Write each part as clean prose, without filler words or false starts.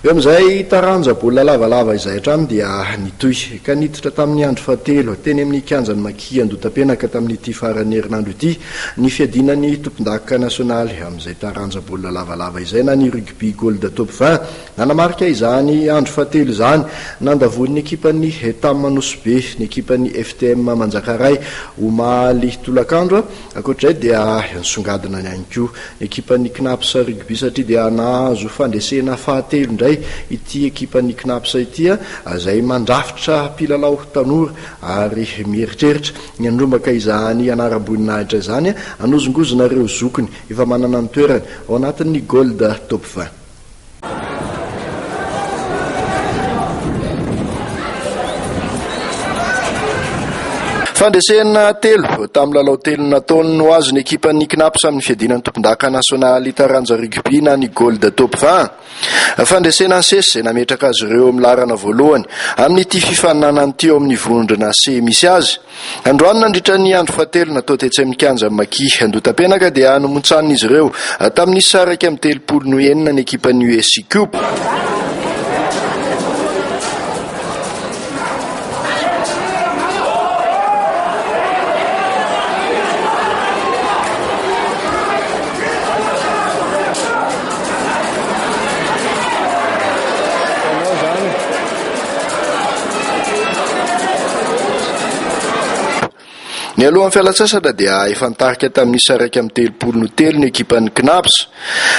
eo amin'izay taranja baolina lavalava izay hatrany dia nitoy ka niditra tamin'ny andro fahatelo teny amin'ny kianjany Maki Andotapenaka tamin'ity farany herinandro ity ny fiadinany tompon-daka nasionaly amin'izay taranja baolina lavalava izay na ny rugby gold top 20 nanamarika izany andro fahatelo izany nandavon'ny ekipan'ny Tamanosibe ny ekipan'ny FTM Manjakaray omaly tolakandro ankoatr'izay dia nisongadina ihany koa ekipan'ny Knaps rugby satria dia nahazo fandresena fahatelo indray ity ekipan'ny Knaps ity izay mandrafitra mpilalao tanora ary mieritreritra ny andrombaka izany anara-boninahitra izany anozongozonareo zokiny efa manana ny toerany ao anatin'ny gold top 20. Fandresena telo tamin'ny lalao telo nataony no azo ny ekipan'ny Knaps amin'ny fiadinan'ny tompon-daka nasionaly taranja rugby na ny gold top 20. Fandresena sesy izay nametraka azy ireo amin'ny larana voalohany amin'ity fifaninanany teo amin'ny vondrona C misy azy. Androany nandritra ny andro fahatelo natao tetsy amin'ny kianja Maki Andotapenaka dia nomontsan'izy ireo tamin'ny saraka amin'ny 30 ny ekipan'ny USC Cup. Ny alohan'ny fialatsasatra dia efa nitarika tamin'ny saraka amin'ny 33 ny ekipan'ny Knaps.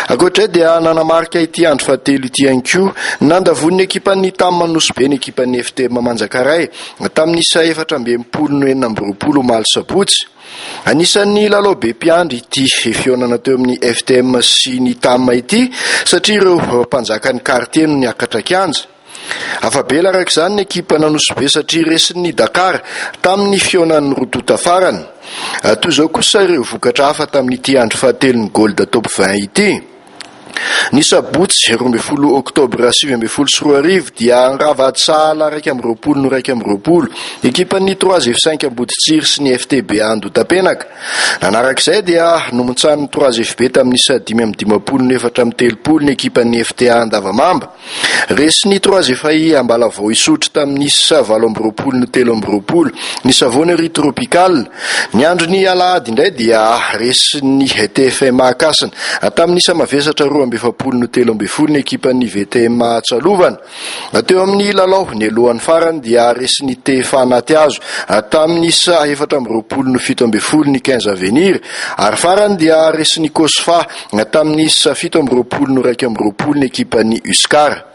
Ankoatr'izay dia nanamarika ity andro fahatelo ity ihany koa nandavon'ny ekipan'ny Tamanosibe ny ekipan'ny FTM Manjakaray tamin'ny isa 14 omaly sabotsy. Anisan'ny lalao be mpiandry ity fionana teo amin'ny FTM sy ny Tama ity satria ireo mpanjakan'ny quartier no niakatra kianja. Afabela araka izany ny ekipa Nanosibe satria resin'ny Dakar tamin'ny fionan'ny Rodota farany. Toy izao kosa ireo vokatra hafa tamin'ity andro fahatelo ny gold top 20 ity. Ny sabotsy 12 oktobra 2024 dia nravady sahala 1-20 ekipan'ny 3F5 Amboditsiry sy ny FTB Andotapenaka. Nanarak'izay dia nomontsan'ny 3FB tamin'ny 5-30 ny ekipan'ny FTA Andavamamba. Resy ny 3FI Ambalavao isotry tamin'ny 7-20 ny Savonnerie Tropicale. Ny andro ny alahady indray dia resy ny TFM Akasana tamin'ny samavesatra 2-13 ny ekipan'ny VTM Tsalovana. Teo amin'ny lalao ny alohan'ny farany dia resy ny TFA Natiazo tamin'ny 4-17 ny 15 Avenir ary farany dia resy ny Kosfa tamin'ny 17-21 ny ekipan'ny Uskar.